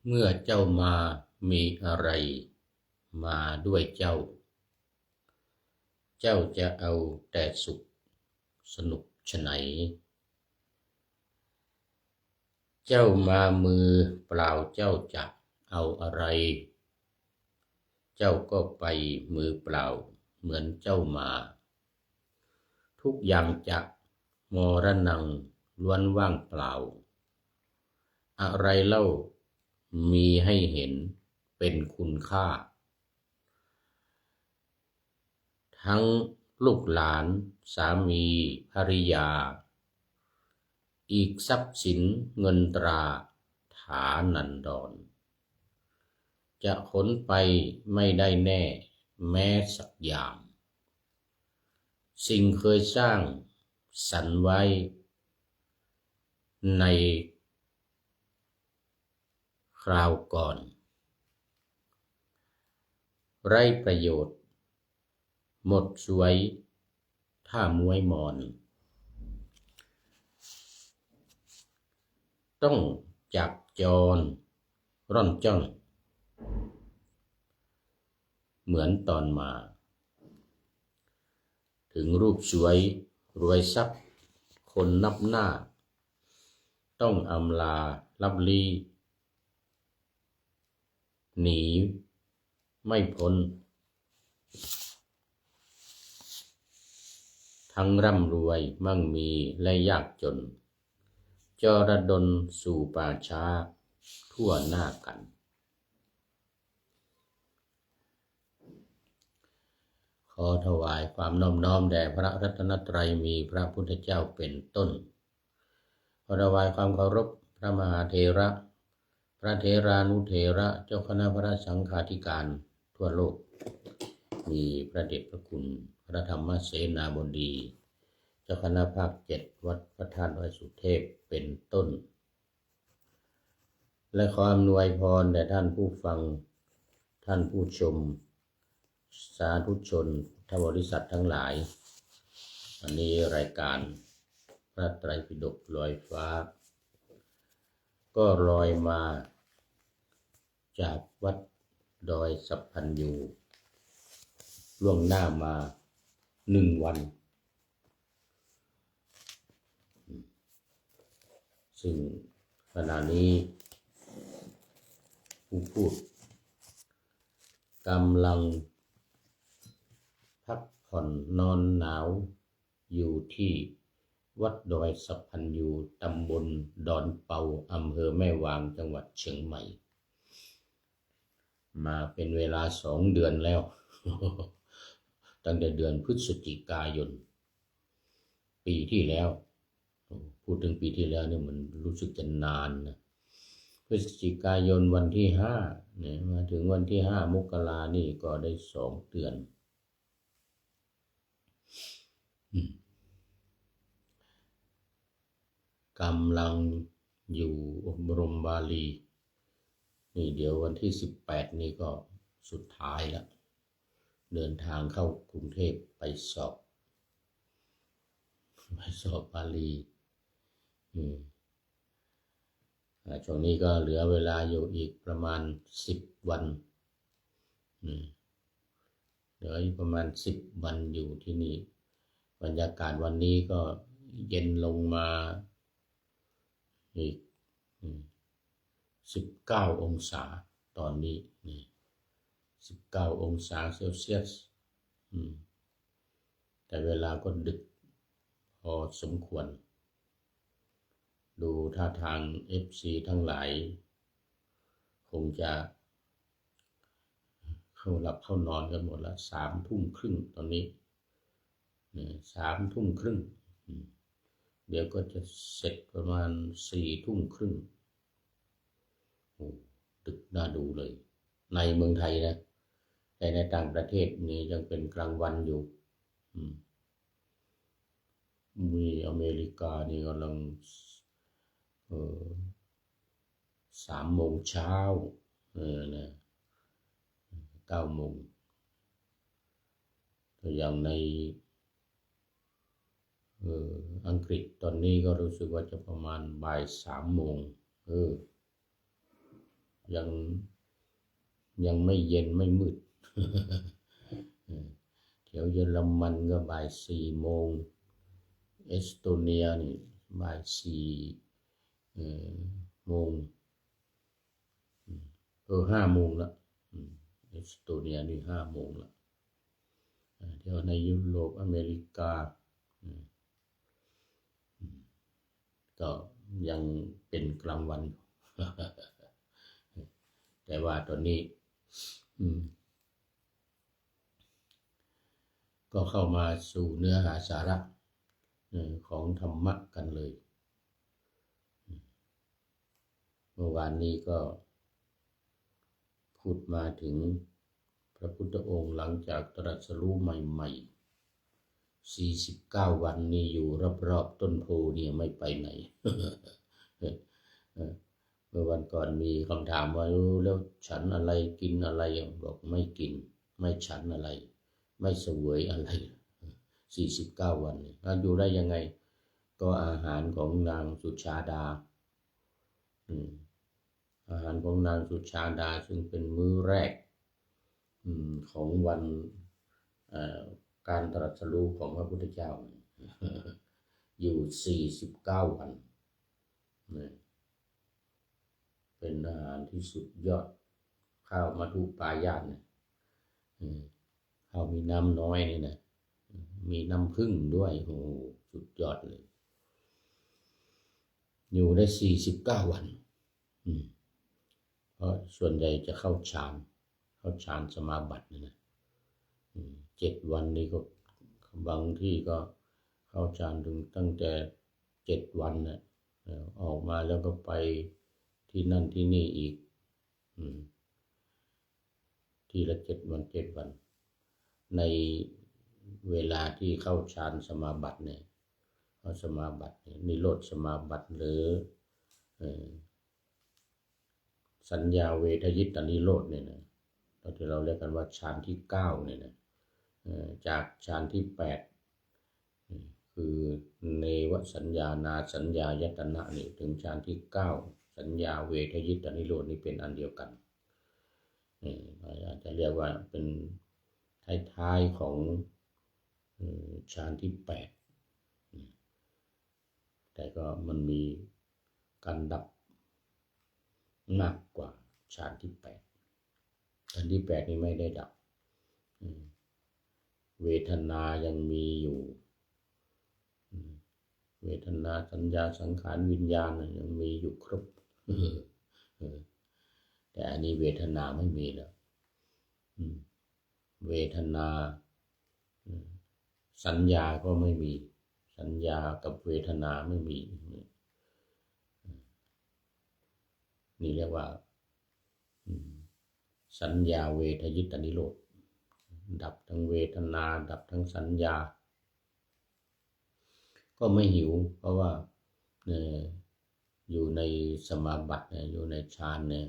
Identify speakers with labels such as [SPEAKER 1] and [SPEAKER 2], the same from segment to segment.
[SPEAKER 1] เมื่อเจ้ามามีอะไรมาด้วยเจ้า เจ้าจะเอาแต่สุขสนุกไฉนเจ้ามามือเปล่าเจ้าจะเอาอะไร เจ้าก็ไปมือเปล่าเหมือนเจ้ามา ทุกอย่างจะมรณังล้วนว่างเปล่า อะไรเล่ามีให้เห็นเป็นคุณค่า ทั้งลูกหลานสามีภริยา อีกทรัพย์สินเงินตราฐานันดร จะขนไปไม่ได้แน่แม้สักอย่าง สิ่งเคยสร้างสรรค์ไว้ในคราวก่อนไร้ประโยชน์หมดสวยถ้ามวยมอนต้องจากจรร่อนจ้อนเหมือนตอนมาถึงรูปสวยรวยทรัพย์คนนับหน้าต้องอำลาลับลีหนีไม่พ้นทั้งร่ำรวยมั่งมีและยากจนจรดลสู่ป่าช้าทั่วหน้ากันขอถวายความนอบน้อมแด่พระรัตนตรัยมีพระพุทธเจ้าเป็นต้นขอถวายความเคารพพระมหาเถระพระเถรานุเถระเจ้าคณะพระสังฆาธิการทั่วโลกมีพระเดชพระคุณพระธรรมเสนาบดีเจ้าคณะภาค7วัดพระธาตุดอยสุเทพเป็นต้นและขออำนวยพรแด่ท่านผู้ฟังท่านผู้ชมสาธุชนพุทธบริษัททั้งหลายวันนี้รายการพระไตรปิฎกลอยฟ้าก็ลอยมาจากวัดดอยสัพพัญญูล่วงหน้ามา1 วันซึ่งขณะนี้ผู้พูดกำลังพักผ่อนนอนหนาวอยู่ที่วัดดอยสัพพัญญูตำบลดอนเปาอำเภอแม่วางจังหวัดเชียงใหม่มาเป็นเวลา2 เดือนแล้ว ตั้งแต่เดือนพฤศจิกายนปีที่แล้วพูดถึงปีที่แล้วเนี่ยมันรู้สึกจะนานนะพฤศจิกายนวันที่5เนี่ยมาถึงวันที่5 มกรานี่ก็ได้2 เดือนกำลังอยู่อบรมบาลีนี่เดี๋ยววันที่18นี่ก็สุดท้ายแล้วเดินทางเข้ากรุงเทพไปสอบบาลีช่วงนี้ก็เหลือเวลาอยู่อีกประมาณ10 วันเหลืออีกประมาณ10 วันอยู่ที่นี่บรรยากาศวันนี้ก็เย็นลงมาอีก19 องศาตอนนี้19 องศาเซลเซียสแต่เวลาก็ดึกพอสมควรดูท่าทาง FC ทั้งหลายคงจะเข้าหลับเข้านอนกันหมดละ3 ทุ่มครึ่งตอนนี้3 ทุ่มครึ่งเดี๋ยวก็จะเสร็จประมาณ4 ทุ่มครึ่งดึกน่าดูเลยในเมืองไทยนะแต่ในต่างประเทศนี่ยังเป็นกลางวันอยู่มีอเมริกานี่กำลัง3 โมงเช้านะ9 โมงอย่างในอังกฤษตอนนี้ก็รู้สึกว่าจะประมาณบ่าย3 โมง ยังยังไม่เย็นไม่มืด แถวเยอรมันก็บ่าย4 โมงเอสโตเนียนี่บ่าย4 โมง5 โมงละเอสโตเนียนี่5 โมงละเที่ยวในยุโรปอเมริกาก็ยังเป็นกลางวัน แต่ว่าตอนนี้ก็เข้ามาสู่เนื้อหาสาระของธรรมะกันเลยเมื่อวานนี้ก็พูดมาถึงพระพุทธองค์หลังจากตรัสรู้ใหม่ๆ49 วันนี้อยู่รอบๆต้นโพเนี่ยไม่ไปไหน เมื่อวันก่อนมีคำถามว่าแล้วฉันอะไรกินอะไรบอกไม่กินไม่ฉันอะไรไม่เสวยอะไร49 วันแล้วอยู่ได้ยังไงก็อาหารของนางสุชาดาอาหารของนางสุชาดาซึ่งเป็นมื้อแรกของวันการตรัสรู้ของพระพุทธเจ้าอยู่49 วันเป็นอาหารที่สุดยอดข้าวมัทุปายาตเนี่ยข้าวมีน้ำน้อยนี่นะมีน้ำผึ้งด้วยโอ้สุดยอดเลยอยู่ได้49 วันเพราะส่วนใหญ่จะเข้าฌานสมาบัตินี่นะ7 วันนี้ก็บางที่ก็เข้าฌานถึงตั้งแต่7 วันนะออกมาแล้วก็ไปที่นั่นที่นี่อีกทีละ7 วันในเวลาที่เข้าฌานสมาบัติเนี่ยสมาบัตินิโรธสมาบัติหรือสัญญาเวทยิตานิโรธเนี่ยนะที่เราเรียกกันว่าฌานที่9เนี่ยนะจากฌานที่8คือเนวสัญญานาสัญญายตนะนี่ถึงฌานที่9สัญญาเวทยิตานิโรธนี่เป็นอันเดียวกันอาจจะเรียกว่าเป็นท้ายๆของฌานที่8แต่ก็มันมีการดับมากกว่าฌานที่8ฌานที่8นี่ไม่ได้ดับเวทนายังมีอยู่เวทนาสัญญาสังขารวิญญาณยังมีอยู่ครบแต่อันนี้เวทนาไม่มีแล้วเวทนาสัญญาก็ไม่มีสัญญากับเวทนาไม่มีนี่เรียกว่าสัญญาเวทยิตานิโรธดับทั้งเวทนาดับทั้งสัญญาก็ไม่หิวเพราะว่าอยู่ในสมาบัติอยู่ในฌานเนี่ย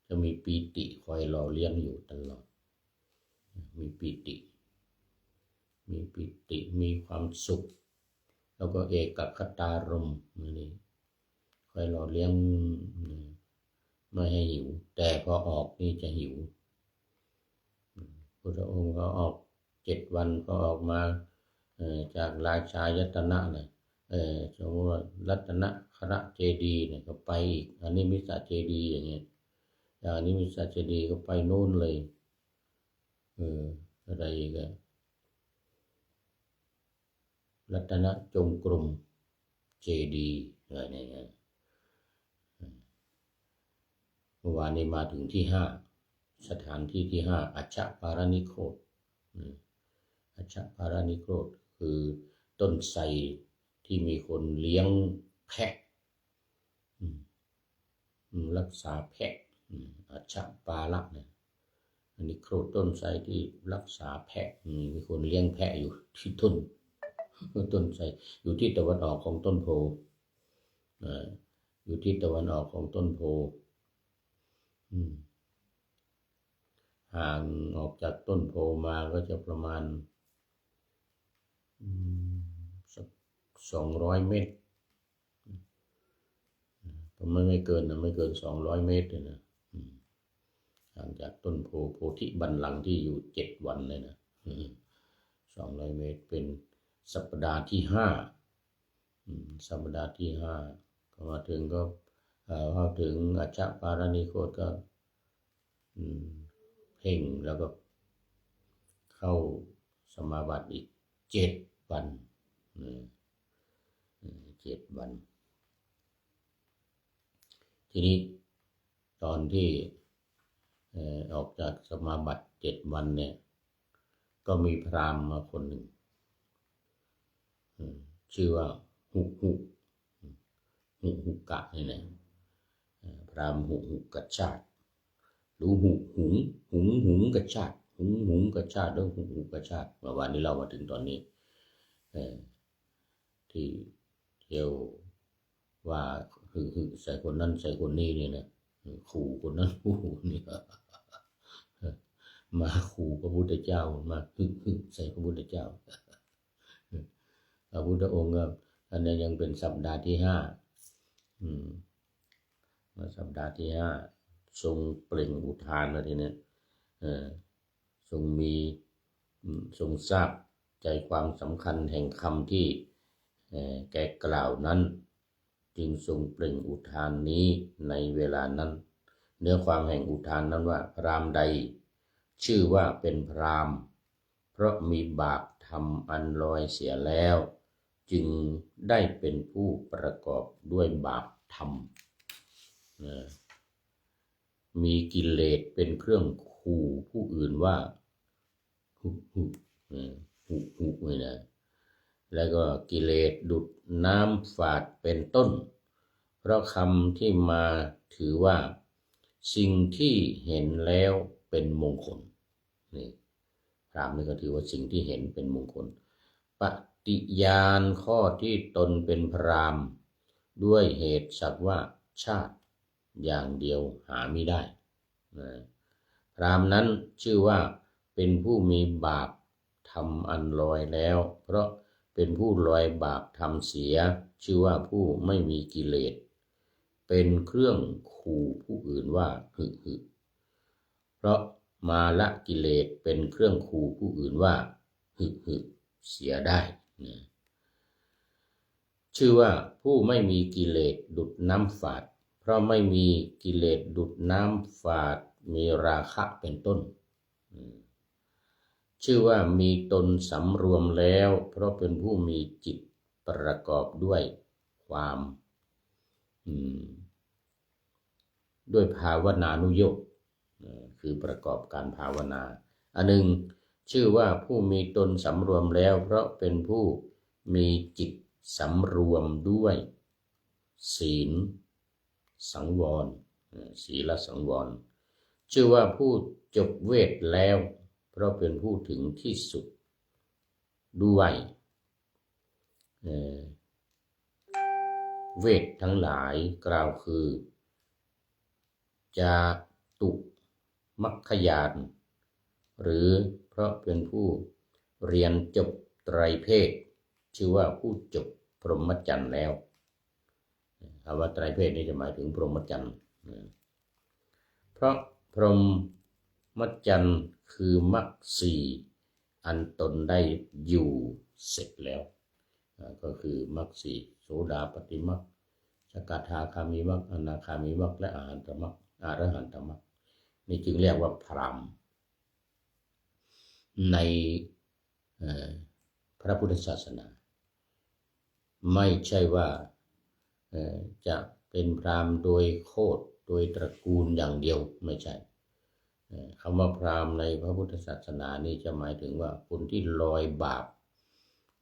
[SPEAKER 1] จะมีปีติคอยหล่อเลี้ยงอยู่ตลอดมีปีติมีความสุขแล้วก็เอกคตารมณ์นี่คอยหล่อเลี้ยงไม่ให้หิวแต่พอออกนี่จะหิวพุทธองค์ก็ออก7 วันก็ออกมาจากราชายตนะเนี่ยสมมติว่ารัตนครเจดีย์เนี่ยก็ไปอีกอันนี้มิสสเจดีย์อย่างเงี้ยอย่างนี้มิสสเจดีย์ก็ไปโน่นเลยอะไรอีกรัตนจงกรมเจดีย์อะไรเนี่ยเมื่อวานนี้มาถึงที่5สถานที่ที่5อัชฌปารณิโคตอัชฌปารณิโคตคือต้นไทรที่มีคนเลี้ยงแพะรักษาแพะอัชฌปาระเนี่ยอันนี้โคตต้นไทรที่รักษาแพะมีคนเลี้ยงแพะอยู่ที่ต้นไทรอยู่ที่ตะวันออกของต้นโพอยู่ที่ตะวันออกของต้นโพห่างออกจากต้นโพมาก็จะประมาณสัก200 เมตรประมาณไม่เกิน200 เมตรเลยนะ ห่างจากต้นโพธิบัลลังก์ที่อยู่7 วันเลยนะ200 เมตรเป็นสัปดาห์ที่5สัปดาห์ที่5ก็มาถึงก็พอถึงอัชฌปารณิโคตก็เพ่งแล้วก็เข้าสมาบัติอีก7 วัน7 วันทีนี้ตอนที่ออกจากสมาบัติ7 วันเนี่ยก็มีพราหมณ์มาคนหนึ่งชื่อว่าหุกะนี่นะพราหมณ์หุกชาติหรือหุงกชาติหุงกชาติแล้วหุกชาติเมื่อวานนี้เรามาถึงตอนนี้ที่เที่ยวว่าใส่คนนั้นใส่คนนี้เนี่ยนะขู่คนนั้นขู่นี่มาขู่พระพุทธเจ้ามาใส่พระพุทธเจ้าพระพุทธองค์ก็อันนี้ยังเป็นสัปดาห์ที่5มาสัปดาห์ที่5ทรงเปล่งอุทานแล้วทีนี้ทรงทราบใจความสำคัญแห่งคำที่แกกล่าวนั้นจึงทรงเปล่งอุทานนี้ในเวลานั้นเนื้อความแห่งอุทานนั้นว่าพราหมณ์ใดชื่อว่าเป็นพราหมณ์เพราะมีบาปทำอันลอยเสียแล้วจึงได้เป็นผู้ประกอบด้วยบาปธรรมมีกิเลสเป็นเครื่องขู่ผู้อื่นว่าหุเลยนะแล้วก็กิเลสดุจน้ำฝาดเป็นต้นเพราะคำที่มาถือว่าสิ่งที่เห็นแล้วเป็นมงคลนี่พราหมณ์นี่ก็ถือว่าสิ่งที่เห็นเป็นมงคลปฏิญาณข้อที่ตนเป็นพราหมณ์ด้วยเหตุสักว่าชาติอย่างเดียวหาไม่ได้พราหมณ์นั้นชื่อว่าเป็นผู้มีบาปทำอันลอยแล้วเพราะเป็นผู้ลอยบาปทำเสียชื่อว่าผู้ไม่มีกิเลสเป็นเครื่องขู่ผู้อื่นว่าเพราะมาละกิเลสเป็นเครื่องขู่ผู้อื่นว่าเสียได้ชื่อว่าผู้ไม่มีกิเลสดุจน้ำฝาดเพราะไม่มีกิเลสดุจน้ำฝาดมีราคะเป็นต้นชื่อว่ามีตนสำรวมแล้วเพราะเป็นผู้มีจิตประกอบด้วยความด้วยภาวนานุโยคคือประกอบการภาวนาอันหนึ่งชื่อว่าผู้มีตนสำรวมแล้วเพราะเป็นผู้มีจิตสำรวมด้วยศีลสังวรศีลสังวรชื่อว่าผู้จบเวทแล้วเพราะเป็นผู้ถึงที่สุดด้วยเวททั้งหลายกล่าวคือจาตุมัคคยานหรือเพราะเป็นผู้เรียนจบไตรเพศชื่อว่าผู้จบพรหมจรรย์แล้วคำว่าไตรเพศนี้จะหมายถึงพรหมจรรย์เพราะพรหมจรรย์คือมรรคสี่อันตนได้อยู่เสร็จแล้วก็คือมรรคสี่โสดาปัตติมรรคสกทาคามิมรรคอนาคามิมรรคและอรหันตมรรคนี่จึงเรียกว่าพราหมณ์ในพระพุทธศาสนาไม่ใช่ว่าจะเป็นพราหมณ์โดยโคตรโดยตระกูลอย่างเดียวไม่ใช่คำว่าพราหมณ์ในพระพุทธศาสนานี่จะหมายถึงว่าคนที่ลอยบาป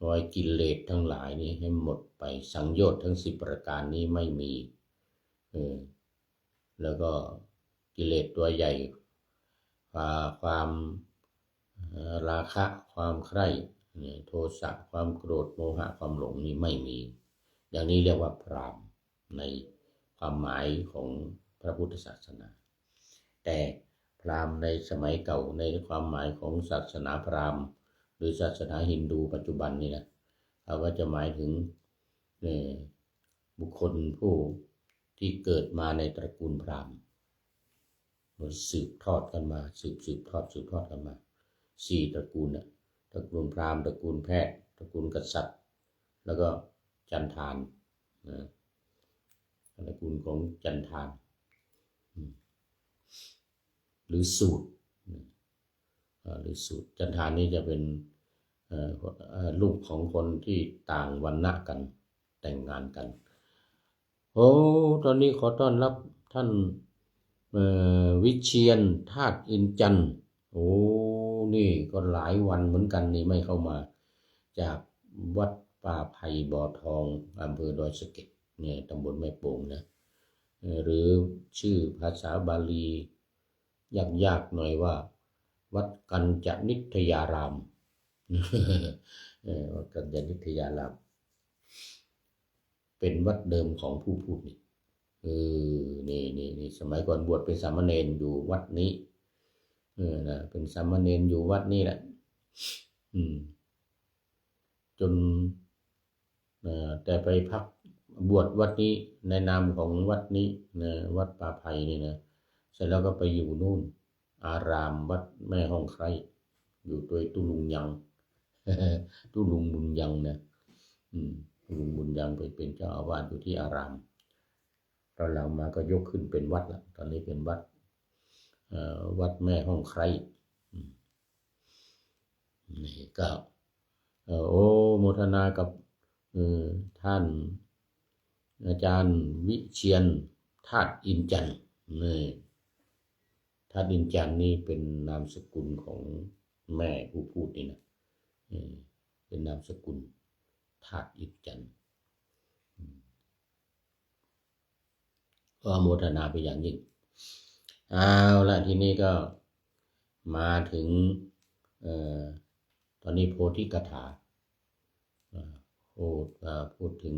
[SPEAKER 1] ลอยกิเลสทั้งหลายนี้ให้หมดไปสังโยชน์ทั้ง10 ประการนี้ไม่มีแล้วก็กิเลสตัวใหญ่ความราคะความใคร่โทสะความโกรธโมหะความหลงนี่ไม่มีอย่างนี้เรียกว่าพราหมณ์ในความหมายของพระพุทธศาสนาแต่พราหมณ์ในสมัยเก่าในความหมายของศาสนาพราหมณ์หรือศาสนาฮินดูปัจจุบันนี่นะเขาก็จะหมายถึงบุคคลผู้ที่เกิดมาในตระกูลพราหมณ์ มันสืบทอดกันมาสืบทอดกันมาสี่ตระกูลน่ะตระกูลพราหมณ์ตระกูลแพทย์ตระกูลกษัตริย์แล้วก็จันทานนะตระกูลของจันทานหรือสูตรหรือสูตรจันทานนี้จะเป็นลูกของคนที่ต่างวรรณะกันแต่งงานกันโอ้ตอนนี้ขอต้อนรับท่านวิเชียรธาตุอินจันทร์โอ้นี่ก็หลายวันเหมือนกันนี่ไม่เข้ามาจากวัดป่าไผ่บ่อทองอำเภอดอยสะเก็ดเนี่ยตำบลแม่โป่งนะหรือชื่อภาษาบาลียากๆหน่อยว่าวัดกัญจนิทยารามวัดกัญจนิทยารามเป็นวัดเดิมของผู้พูดนี่นี่สมัยก่อนบวชเป็นสามเณรอยู่วัดนี้นะเป็นสามเณรอยู่วัดนี้แหละจนแต่ไปพักบวชวัดนี้ในนามของวัดนี้นะวัดป่าไผ่นี่นะเสร็จแล้วก็ไปอยู่นู่นอารามวัดแม่ห้องไคร้อยู่ตัวตุลุงยังตุลุงบุญยังนะตุลุงบุญยังไปเป็นเจ้าอาวาสอยู่ที่อารามตอนหลังมาก็ยกขึ้นเป็นวัดละตอนนี้เป็นวัดแม่ห้องไคร้นี่ก็โมทนากับท่านอาจารย์วิเชียรธาตุอินจันทร์นี่ธาตุอินจันทร์นี่เป็นนามสกุลของแม่ผู้พูดนี่นะเป็นนามสกุลธาตุอินจันทร์ก็โมทนาไปอย่างยิ่งเอาละทีนี้ก็มาถึงตอนนี้โพธิกถาพูดถึง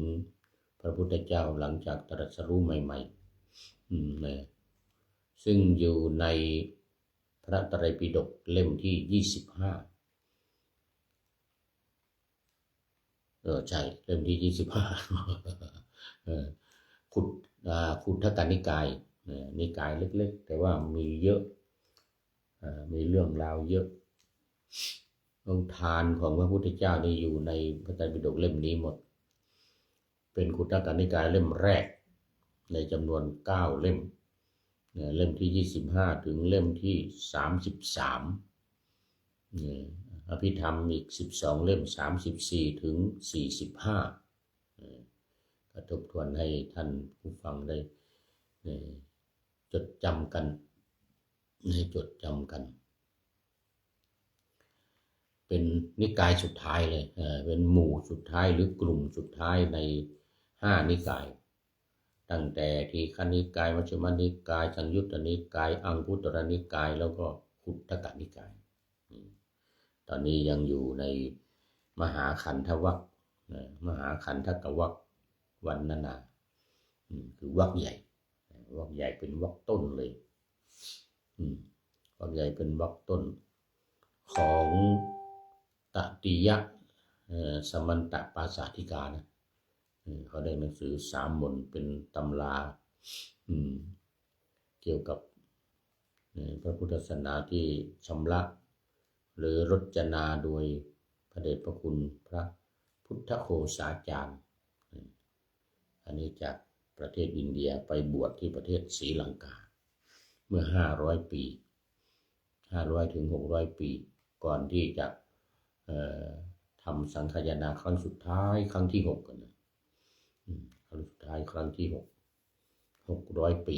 [SPEAKER 1] พระพุทธเจ้าหลังจากตรัสรู้ใหม่ๆนะซึ่งอยู่ในพระไตรปิฎกเล่มที่25ใช่เล่มที่25ขุทกนิกายนิกายเล็กๆแต่ว่ามีเยอะมีเรื่องราวเยอะองค์ทานของพระพุทธเจ้านี่อยู่ในพระไตรปิฎกเล่มนี้หมดเป็นขุทกนิกายเล่มแรกในจำนวน9เล่มเล่มที่25ถึงเล่มที่33อภิธรรมอีก12เล่ม34ถึง45ก็ทบทวนให้ท่านผู้ฟังได้จดจำกันเป็นนิกายสุดท้ายเลยเป็นหมู่สุดท้ายหรือกลุ่มสุดท้ายใน5นิกายตั้งแต่ทีฆนิกายมัชฌิมนิกายสังยุตตนิกายอังคุตรนิกายแล้วก็ขุททกนิกายตอนนี้ยังอยู่ในมหาขันธวรรคมหาขันธกวรรควรรณนาคือวรรคใหญ่เป็นวรรคต้นเลยวรรคใหญ่เป็นวรรคต้นของตติยะสมันตปาสาธิกานะเขาได้หนังสือ3 มนเป็นตำราเกี่ยวกับพระพุทธศาสนาที่ชำระหรือรจนาโดยพระเดชพระคุณพระพุทธโฆษาจารย์อันนี้จากประเทศอินเดียไปบวชที่ประเทศศรีลังกาเมื่อ500 ปี500 ถึง 600 ปีก่อนที่จะทำสังฆายนาครั้งสุดท้ายครั้งที่6กันนะครั้งสุดท้ายครั้งที่600 ปี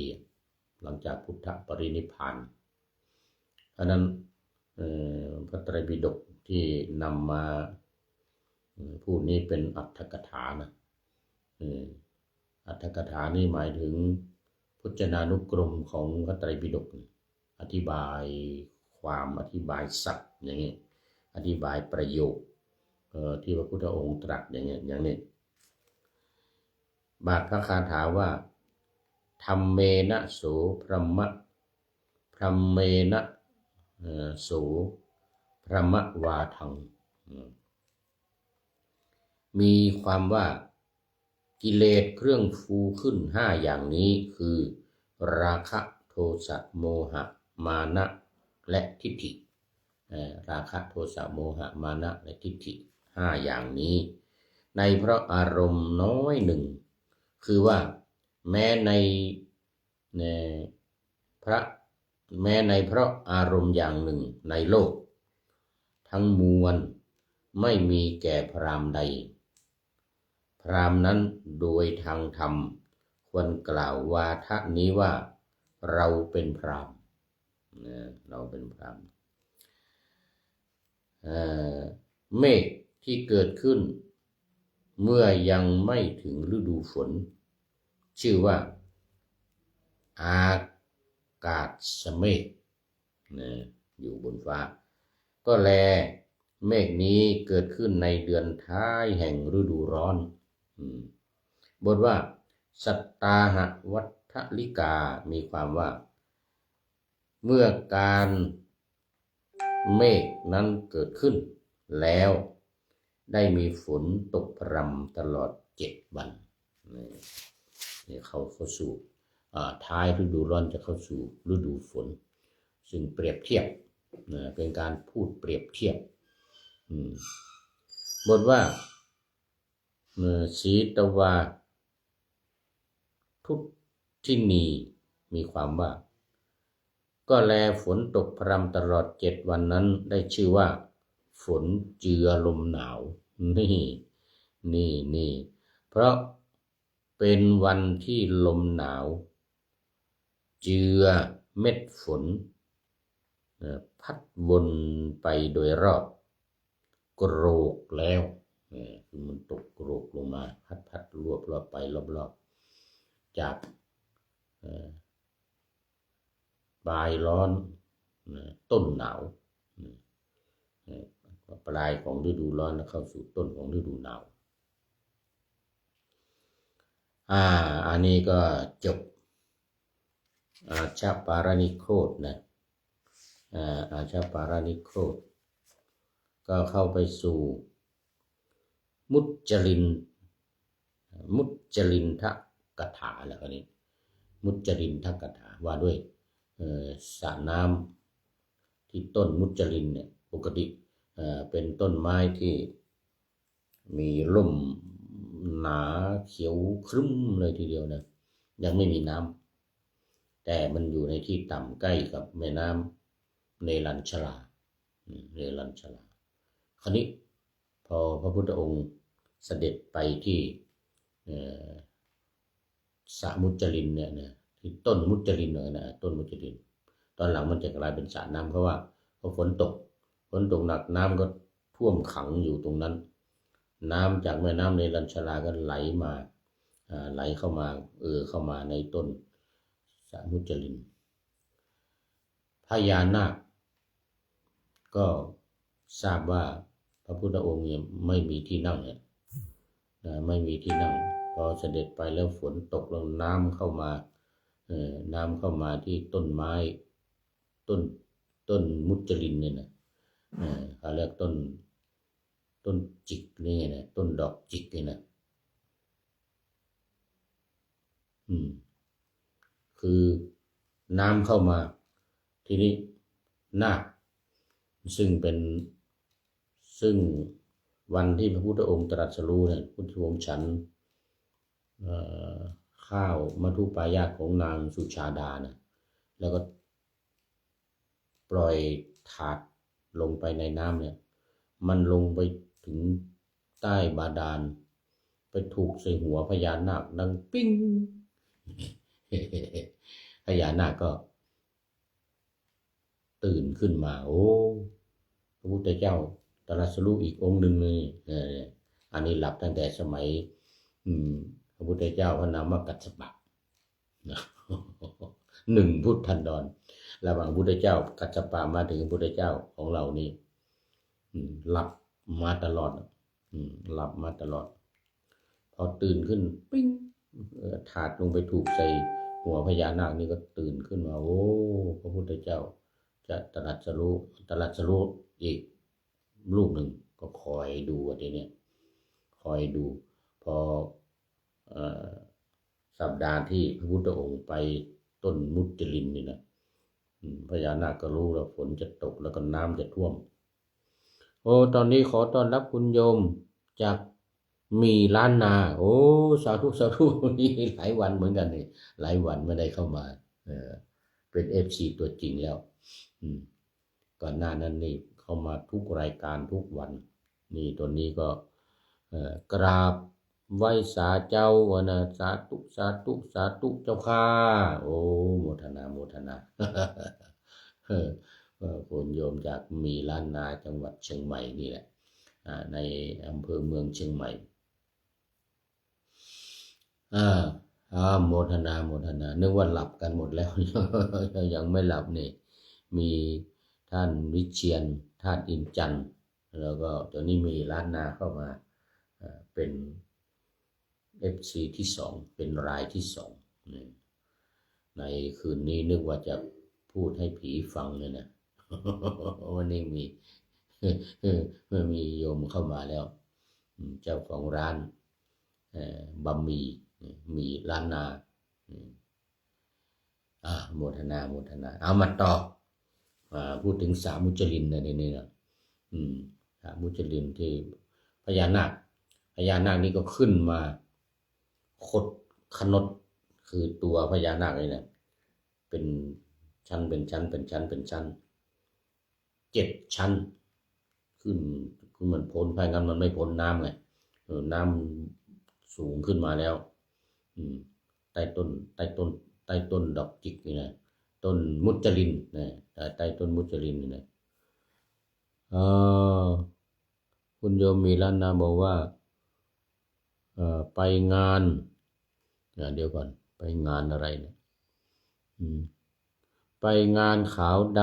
[SPEAKER 1] หลังจากพุทธปรินิพพานเพราะนั้นพระไตรปิฎกที่นำมาพูดนี้เป็นอรรถกถานะอรรถกถานี่หมายถึงพจนานุกรมของพระไตรปิฎกอธิบายความอธิบายศัพท์อย่างนี้อธิบายประโยคที่พระพุทธองค์ตรัสอย่างนี้บาทพระคาถาว่าธัมเมนะโสพรหมะพรหมเมนะโสพรหมวาทังมีความว่ากิเลสเครื่องฟูขึ้น5อย่างนี้คือราคะ โทสะโมหะมานะและทิฏฐิราคะโทสะโมหะมานะและทิฏฐิ5อย่างนี้ในเพราะอารมณ์น้อยหนึ่งคือว่าแม้ในเพราะอารมณ์อย่างหนึ่งในโลกทั้งมวลไม่มีแก่พราหมณ์ใดพราหมณ์นั้นโดยทางธรรมควรกล่าววาทะนี้ว่าเราเป็นพราหมณ์เราเป็นพราหมณ์เมฆที่เกิดขึ้นเมื่อยังไม่ถึงฤดูฝนชื่อว่าอากาศเมฆอยู่บนฟ้าก็แลเมฆนี้เกิดขึ้นในเดือนท้ายแห่งฤดูร้อนบทว่าสัตตาหะวัฏฐลิกามีความว่าเมื่อการเมฆนั้นเกิดขึ้นแล้วได้มีฝนตกพรำตลอด7 วันนี่เข้าสู่ท้ายฤดูร้อนจะเข้าสู่ฤดูฝนซึ่งเปรียบเทียบเป็นการพูดเปรียบเทียบบทว่าสีตวาทุทินีมีความว่าก็แลฝนตกพรำตลอด7 วันนั้นได้ชื่อว่าฝนเจือลมหนาวนี่เพราะเป็นวันที่ลมหนาวเจือเม็ดฝนพัดวนไปโดยรอบโกรกแล้วคือมันตกโกรกลงมาพัดรวบไปรอบๆจากปลายร้อนต้นหนาวปลายของฤดูร้อนแล้วเข้าสู่ต้นของฤดูหนาวอันนี้ก็จบอาชาปารานิโคตนะอาชาปารานิโคตก็เข้าไปสู่มุจจรินทกถาแล้วนี้มุจจรินทกถาว่าด้วยสระน้ำที่ต้นมุจจรินเนี่ยปกติเป็นต้นไม้ที่มีร่มหนาเขียวครึ้มเลยทีเดียวนะยังไม่มีน้ำแต่มันอยู่ในที่ต่ำใกล้กับแม่น้ำเนรัญชลาคราวนี้พอพระพุทธองค์เสด็จไปที่สระมุจจรินเนี่ยนะที่ต้นมุจจรินนะต้นมุจจรินตอนหลังมันจะกลายเป็นสระน้ำเพราะว่าพอฝนตกหนักน้ำก็ท่วมขังอยู่ตรงนั้นน้ำจากแม่น้ำเนรัญชลาก็ไหลมาเข้ามาในต้นสระมุจจรินพญานาคก็ทราบว่าพระพุทธองค์เนี่ยไม่มีที่นั่งไม่มีที่นั่งพอเสด็จไปแล้วฝนตกแล้วน้ำเข้ามาที่ต้นไม้ต้นมุจจรินเนี่ยนะเขาเรียกต้นจิกนี่นะต้นดอกจิกนี่นะคือน้ำเข้ามาทีนี้นาคซึ่งวันที่พระพุทธองค์ตรัสรู้เนี่ยพุทธองค์ฉันข้าวมัทุปายาตของนางสุชาดานะแล้วก็ปล่อยถาดลงไปในน้ำเนี่ยมันลงไปถึงใต้บาดาลไปถูกใส่หัวพญานาคดังปิ้งพญานาคก็ตื่นขึ้นมาโอ้พระพุทธเจ้าตรัสรู้อีกองค์หนึ่งเลยอันนี้หลับตั้งแต่สมัยพระพุทธเจ้าพระนามว่ากัสสปะ1 พุทธันดรระหว่างพุทธเจ้ากัสสปะมาถึงพุทธเจ้าของเรานี่หลับมาตลอดพอตื่นขึ้นปิ้งถาดลงไปถูกใส่หัวพญานาคนี่ก็ตื่นขึ้นมาโอ้พระพุทธเจ้าจะตรัสรู้อีกรูปหนึ่งก็คอยดูทีนี้คอยดูพอสัปดาห์ที่พระพุทธองค์ไป ต้นมุจลินนี่นะพญานาคก็รู้แล้วฝนจะตกแล้วก็น้ำจะท่วมโอ้ตอนนี้ขอต้อนรับคุณโยมจากมีล้านนาโอ้สาธุสาธุนี่หลายวันเหมือนกันนี่หลายวันไม่ได้เข้ามาเป็นFCตัวจริงแล้วก่อนหน้านั้นนี่เข้ามาทุกรายการทุกวันนี่ตอนนี้ก็กราบไหว้สาเจ้าวนะสาธุสาธุสาธุเจ้าค่ะโอ้โมทนาโมทนาคุณโยมจากมีล้านนาจังหวัดเชียงใหม่นี่แหละในอำเภอเมืองเชียงใหม่โมทนาโมทนานึกว่าหลับกันหมดแล้ว ยังไม่หลับนี่มีท่านวิเชียรธาตุอินจันทร์แล้วก็ตอนนี้มีล้านนาเข้ามาเป็น FC ที่2เป็นรายที่2ในคืนนี้นึกว่าจะพูดให้ผีฟังเลยนะวันนี้มีโยมเข้ามาแล้วเจ้าของร้านบะหมี่มีล้านนาโมทนาโมทนาเอามาต่อพูดถึงสามุจลินนะนี่นะสามุจลินที่พญานาคนี่ก็ขึ้นมาคดขนดคือตัวพญานาคนี่นะเป็นชั้นเป็นชั้นเป็นชั้นเป็นชั้น7 ชั้นขึ้นคือมันพ้นไปงั้นมันไม่พ้นน้ำไงน้ำสูงขึ้นมาแล้วใต้ต้นดอกจิกนี่นะต้นมุจลินนะใต้ต้นมุจลินนี่นะคุณโยมมีล้านนาบอกว่าไปงานเดี๋ยวก่อนไปงานอะไรเนี่ยไปงานขาวด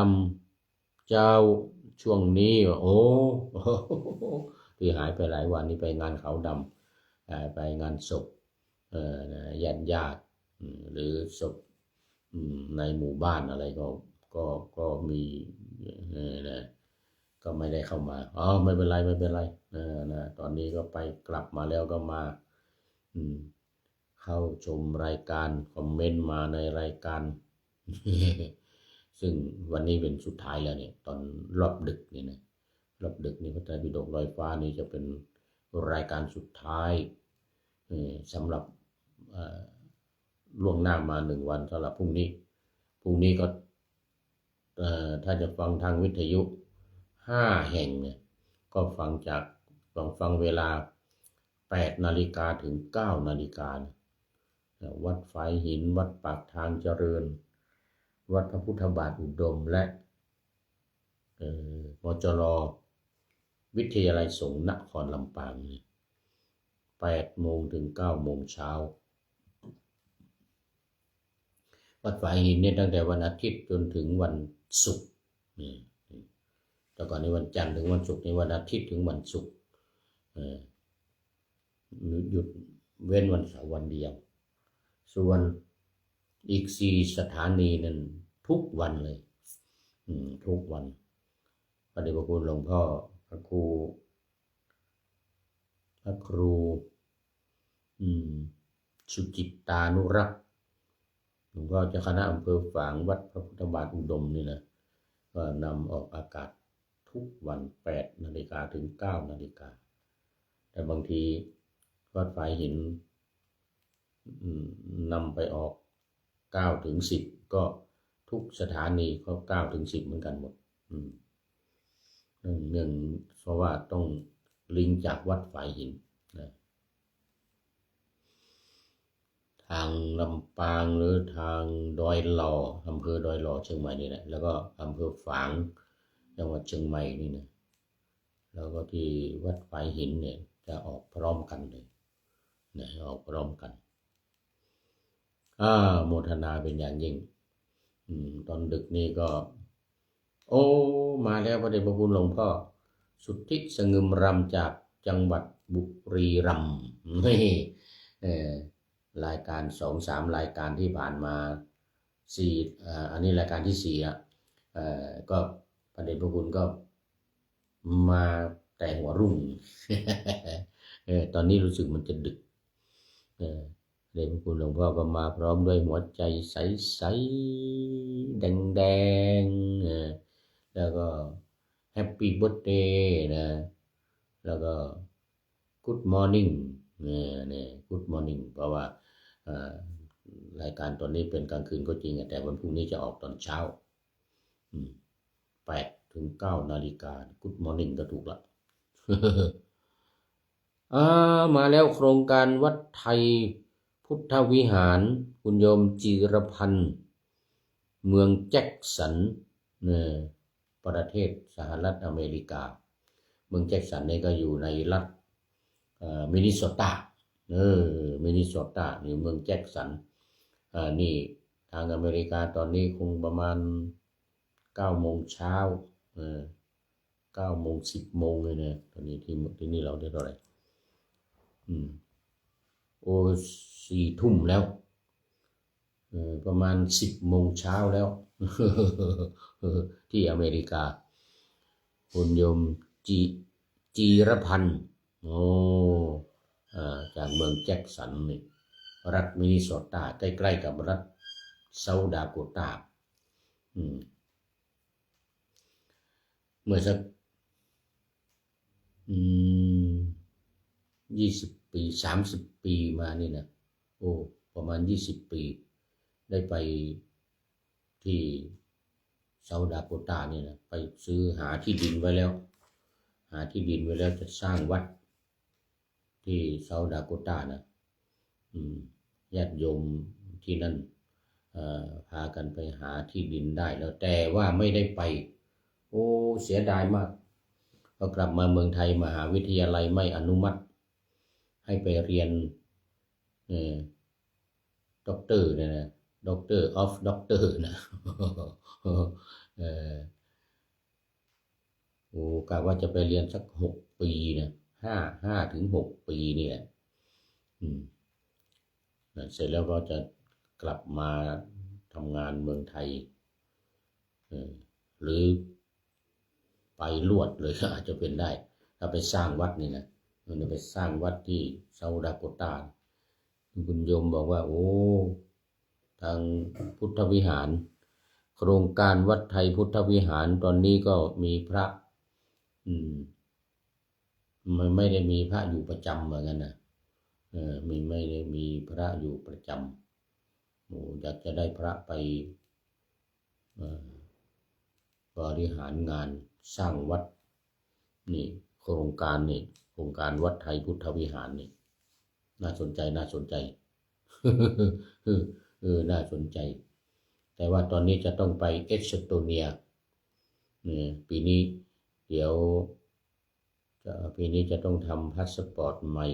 [SPEAKER 1] ำเจ้าช่วงนี้โอ้ที่หายไปหลายวันนี้ไปงานขาวดำไปงานศพญาติหรือศพในหมู่บ้านอะไรก็มีนะก็ไม่ได้เข้ามาไม่เป็นไรนะตอนนี้ก็ไปกลับมาแล้วก็มาเข้าชมรายการคอมเมนต์มาในรายการ ซึ่งวันนี้เป็นสุดท้ายแล้วเนี่ยตอนรอบดึกนี่นะรอบดึกนี่พระไตรปิฎกลอยฟ้านี่จะเป็นรายการสุดท้ายสำหรับล่วงหน้ามา1 วันสำหรับพรุ่งนี้ก็ถ้าจะฟังทางวิทยุ5 แห่งเนี่ยก็ฟังเวลา8 นาฬิกาถึง9 นาฬิกาวัดฝายหินวัดปากทางเจริญวัดพระพุทธบาทอุดมและมจร.วิทยาลัยสงฆ์นครลำปาง8 โมงถึง 9 โมงเช้าวัดฝายหินเนี่ยตั้งแต่วันอาทิตย์จนถึงวันศุกร์แต่ก่อนในวันจันทร์ถึงวันศุกร์ในวันอาทิตย์ถึงวันศุกร์หยุดเว้นวันเสาร์วันเดียวส่วนอีก4 สถานีนั้นทุกวันเลยทุกวันพระเดชพระคุณหลวงพ่อพระครูสุจิตตานุรักษ์หลวงพ่อเจ้าคณะอำเภอฝางวัดพระพุทธบาทอุดมนี่นะก็นำออกอากาศทุกวัน8 นาฬิกาถึง 9 นาฬิกาแต่บางทีวัดฝายหินนำไปออก9 ถึง 10ก็ทุกสถานีเขา9 ถึง 10เหมือนกันหมดเนื่องเพราะว่าต้องลิงก์จากวัดฝายหินนะทางลำปางหรือทางดอยหล่ออำเภอดอยหล่อเชียงใหม่นี่แหละแล้วก็อำเภอฝางจังหวัดเชียงใหม่นี่นะแล้วก็ที่วัดฝายหินเนี่ยจะออกพร้อมกันเลยนะออกพร้อมกันโมทนาเป็นอย่างยิ่งตอนดึกนี่ก็โอ้มาแล้วพระเดชพระคุณหลวงพ่อสุทธิสงึมรำจากจังหวัดบุรีรัมย์นี่รายการ2-3 รายการที่ผ่านมา4อันนี้รายการที่4ก็พระเดชพระคุณก็มาแต่หัวรุ่ง ตอนนี้รู้สึกมันจะดึกเด เดชพระคุณหลวงพ่อก็มาพร้อมด้วยหัวใจใสๆแดงๆแล้วก็แฮปปี้เบิร์ธเดย์นะแล้วก็ Good Morning เนี่ย Good Morning เพราะว่ารายการตอนนี้เป็นกลางคืนก็จริงแต่วันพรุ่งนี้จะออกตอนเช้า8 ถึง 9 นาฬิกา Good Morning ก็ถูกละ มาแล้วโครงการวัดไทยพุทธวิหารคุณโยมจิรพันธ์เมืองแจ็คสันประเทศสหรัฐอเมริกาเมืองแจ็คสันนี่ก็อยู่ในรัฐมินนิโซตามินนิโซตานี่เมืองแจ็คสันนี่ทางอเมริกาตอนนี้คงประมาณ9 โมงเช้า9 โมง 10 โมงเลยเนี่ยตอนนี้ที่นี่เราได้เท่าไหร่4 ทุ่มแล้วประมาณ10 โมงเช้าแล้วที่อเมริกาคุณโยมจีรพันธ์จากเมืองแจ็คสันนี่รัฐมินนิโซตาใกล้ๆกับรัฐเซาท์ดาโกตาเมื่อสัก20 ปี30 ปีมานี่นะประมาณ20 ปีได้ไปที่เซาท์ดาโกตานี่นะไปซื้อหาที่ดินไว้แล้วจะสร้างวัดที่เซาท์ดาโกตานะญาติโยมที่นั่นพากันไปหาที่ดินได้แล้วแต่ว่าไม่ได้ไปเสียดายมากพอกลับมาเมืองไทยมหาวิทยาลัยไม่อนุมัติให้ไปเรียนด็อกเตอร์เนี่ยนะด็อกเตอร์ออฟด็อกเตอร์นะกะว่าจะไปเรียนสัก6 ปีนะ5 ถึง 6 ปีนี่แหละเสร็จแล้วก็จะกลับมาทำงานเมืองไทยหรือไปลวดเลยอาจจะเป็นได้ถ้าไปสร้างวัดนี่นะไปสร้างวัดที่เซาท์ดาโกตาคุณโยมบอกว่าทางพุทธวิหารโครงการวัดไทยพุทธวิหารตอนนี้ก็มีพระมันไม่ได้มีพระอยู่ประจำเหมือนกันนะไม่ได้มีพระอยู่ประจำอยากจะได้พระไปบริหารงานสร้างวัดนี่โครงการวัดไทยพุทธวิหารนี่น่าสนใจน่าสนใจแต่ว่าตอนนี้จะต้องไปเอสโตเนียปีนี้เดี๋ยวปีนี้จะต้องทำพาสปอร์ตใหม่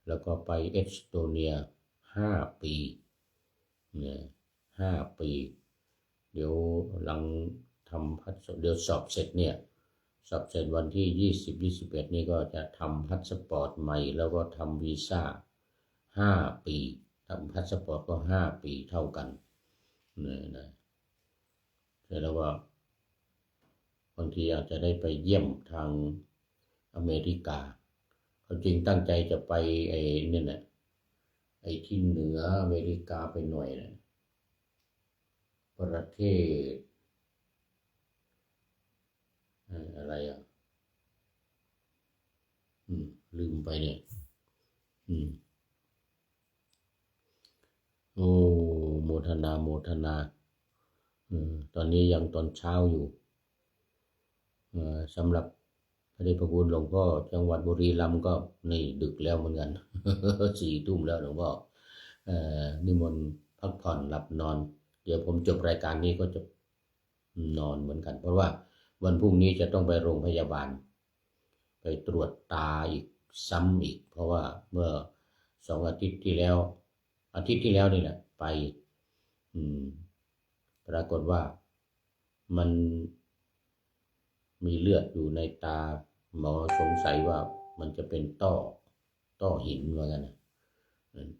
[SPEAKER 1] แล้วก็ไปเอสโตเนีย5 ปี5 ปีเดี๋ยวหลังทำเดี๋ยวสอบเสร็จวันที่20-21นี่ก็จะทำพาสปอร์ตใหม่แล้วก็ทำวีซ่า5 ปีทำพาสปอร์ตก็5 ปีเท่ากันแล้วก็บางทีอาจจะได้ไปเยี่ยมทางอเมริกาเขาจริงตั้งใจจะไปนี่แหละที่เหนืออเมริกาไปหน่อยนะประเทศอะไรลืมไปเนี่ยโมทนาตอนนี้ยังตอนเช้าอยู่สำหรับพระเดชพระคุณหลวงพ่อจังหวัดบุรีรัมย์ก็นี่ดึกแล้วเหมือนกัน 4 ทุ่มแล้วหลวงพ่อนิมนต์พักผ่อนหลับนอนเดี๋ยวผมจบรายการนี้ก็จะนอนเหมือนกันเพราะว่าวันพรุ่งนี้จะต้องไปโรงพยาบาลไปตรวจตาอีกซ้ำอีกเพราะว่าเมื่อ2 อาทิตย์ที่แล้วนี่แหละไปปรากฏว่ามันมีเลือดอยู่ในตาหมอสงสัยว่ามันจะเป็นต้อหินว่างั้นนะ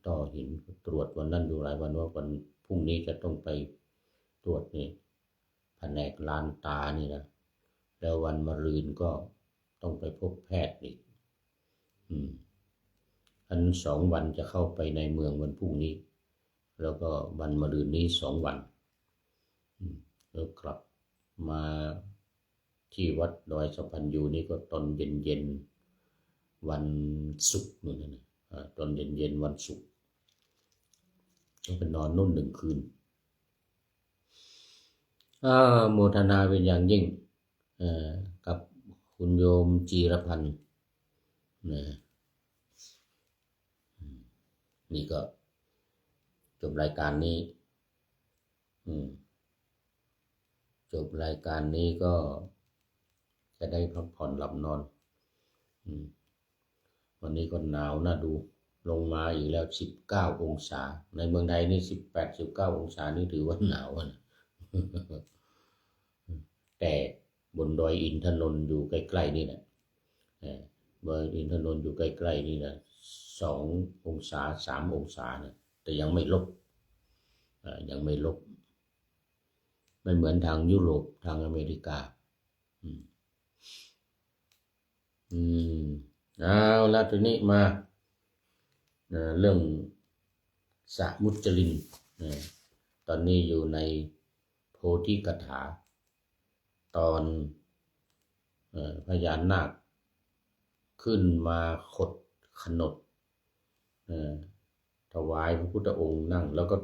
[SPEAKER 1] ต้อหินตรวจวันนั้นอยู่หลายวันว่าวันพรุ่งนี้จะต้องไปตรวจนี่แผนกลานตานี่นะแล้ววันมะรืนก็ต้องไปพบแพทย์อีก 2 วันจะเข้าไปในเมืองวันพรุ่งนี้แล้วก็วันมะรืนนี้2 วันแล้วกลับมาที่วัดดอยสัมพันยูนี่ก็ตอนเย็นวันศุกร์นู่นนะตอนเย็นวันศุกร์ต้องไปนอนนู่น1 คืนโมทนาเป็นอย่างยิ่งกับคุณโยมจีรพันธ์นี่ก็จบรายการนี้ก็จะได้พักผ่อนหลับนอนวันนี้ก็หนาวน่าดูลงมาอีกแล้ว19 องศาในเมืองไทยนี่18-19 องศานี่ถือว่าหนาวนะแต่บนดอยอินทนนท์อยู่ใกล้ๆนี่นะดอยอินทนนท์อยู่ใกล้ๆนี่นะ2 องศา3 องศานะแต่ยังไม่ลบไม่เหมือนทางยุโรปทางอเมริกาเอาแล้วทีนี้มาเรื่องสะมุจลินตอนนี้อยู่ในโพธิกถาตอนพญานาคขึ้นมาขดขนดถวายพระพุทธองค์นั่งแล้วก็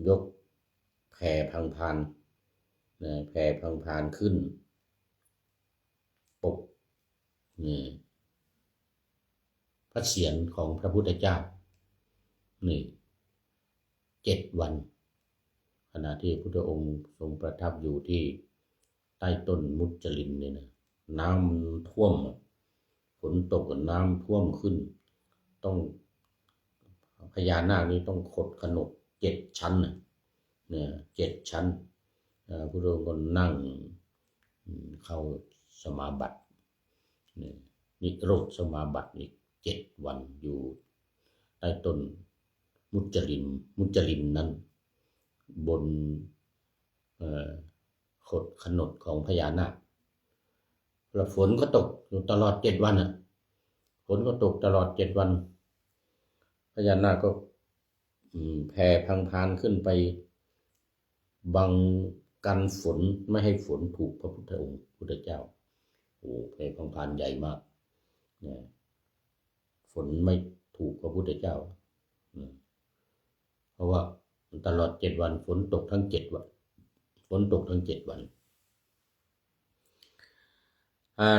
[SPEAKER 1] ยกแผ่พังพานขึ้นปกพระเศียรของพระพุทธเจ้านี่7 วันขณะที่พระพุทธองค์ทรงประทับอยู่ที่ใต้ต้นมุจลินเนี่ยนะน้ำท่วมฝนตกกับน้ำท่วมขึ้นต้องพญานาคนี้ต้องขดขนด7 ชั้นเนี่ย7 ชั้นพระพุทธองค์ก็นั่งเข้าสมาบัตินิโรธสมาบัติอีก7 วันอยู่ใต้ต้นมุจลินนั้นบนขดขนดของพญานาคแล้วฝนก็ตกอยู่ตลอด7 วันฝนก็ตกตลอด7 วันพญานาคก็แผ่พังพานขึ้นไปบังกันฝนไม่ให้ฝนถูกพระพุทธองค์พุทธเจ้าแผ่พังพานใหญ่มากฝนไม่ถูกพระพุทธเจ้าเพราะว่าตลอด7 วันฝนตกทั้ง7 วัน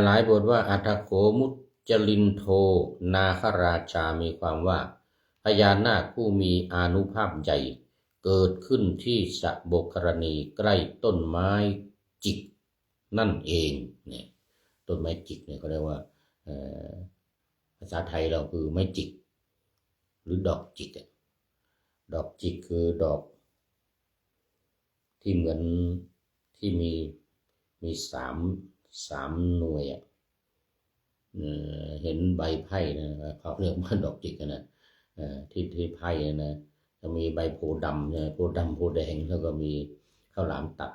[SPEAKER 1] หลายบทว่าอัฏฐโขมุจลินโทนาคราชามีความว่าพญานาคผู้มีอานุภาพใหญ่เกิดขึ้นที่สะโบกรณีใกล้ต้นไม้จิกนั่นเองเนี่ยต้นไม้จิกเนี่ยเขาเรียกว่าภาษาไทยเราคือไม้จิกหรือดอกจิกดอกจิกคือดอกที่เหมือนที่มี3 หน่วยเห็นใบไผ่นะเขาเรียกว่าดอกจิกนะที่ไผ่นะจะมีใบโพดำโพแดงแล้วก็มีข้าวหลามตัด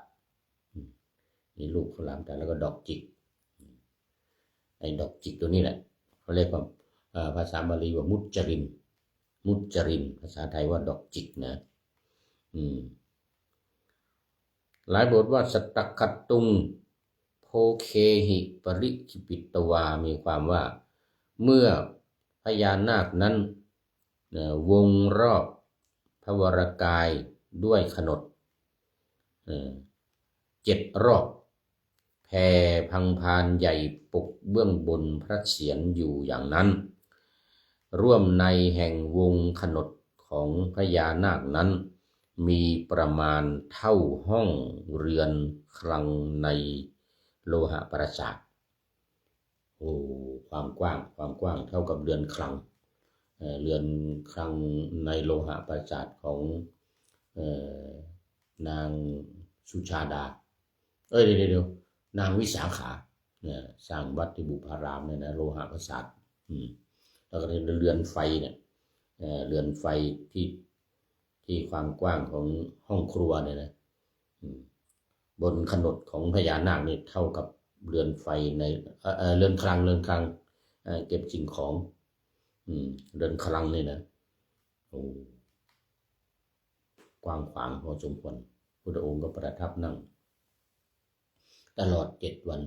[SPEAKER 1] มีลูกข้าวหลามตัดแล้วก็ดอกจิกไอ้ดอกจิกตัวนี้แหละเขาเรียกว่าภาษาบาลีว่ามุจรินภาษาไทยว่าดอกจิกนะหลายบทว่าสัตตคัตตุงโพเคหิปริคิปิตวามีความว่าเมื่อพญานาคนั้นวงรอบพระวรกายด้วยขนด7 รอบแผ่พังพานใหญ่ปกเบื้องบนพระเศียรอยู่อย่างนั้นร่วมในแห่งวงขนดของพญานาคนั้นมีประมาณเท่าห้องเรือนคลังในโลหะปราสาทความกว้างเท่ากับเรือนคลังในโลหะปราสาทของนางสุชาดาเดี๋ยวนางวิสาขาเนี่ยสร้างวัดที่บุพารามเนี่ยนะโลหะปราสาทแล้วก็เรือนไฟเนี่ยเรือนไฟที่ความกว้างของห้องครัวเนี่ยนะบนขนดของพญานาคนี่เท่ากับเรือนไฟในเรือนคลังเก็บสิ่งของ เดินคลังนี่นะโอ้กว้างขวางพอสมควรพุทธองค์ก็ประทับนั่งตลอด7 วัน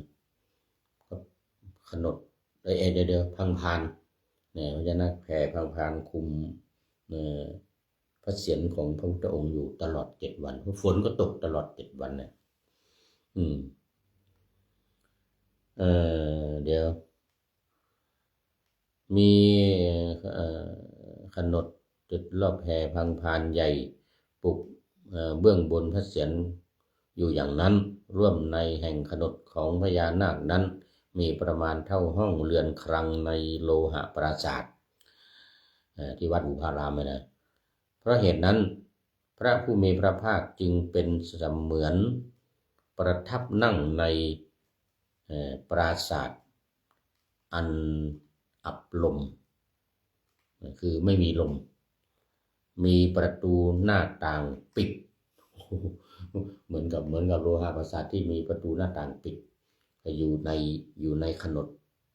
[SPEAKER 1] ก็ขนดเดี๋ยวพังพานเนี่ยพญานาคแผ่พังพานคุมพระเศียรของพระพุทธองค์อยู่ตลอด7 วันเพราะฝนก็ตกตลอด7 วันเนี่ยเดี๋ยวมีขนดจุดรอบแห่พังพานใหญ่ปลุกเบื้องบนพระเศียรอยู่อย่างนั้นร่วมในแห่งขนดของพญานาคนั้นมีประมาณเท่าห้องเรือนครังในโลหะปราสาทที่วัดบุพารามนะเพราะเหตุนั้นพระผู้มีพระภาคจึงเป็นเสมือนประทับนั่งในปราสาทอันอับลมคือไม่มีลมมีประตูหน้าต่างปิดเหมือนกับโลหะปราสาทที่มีประตูหน้าต่างปิดอยู่ในขนด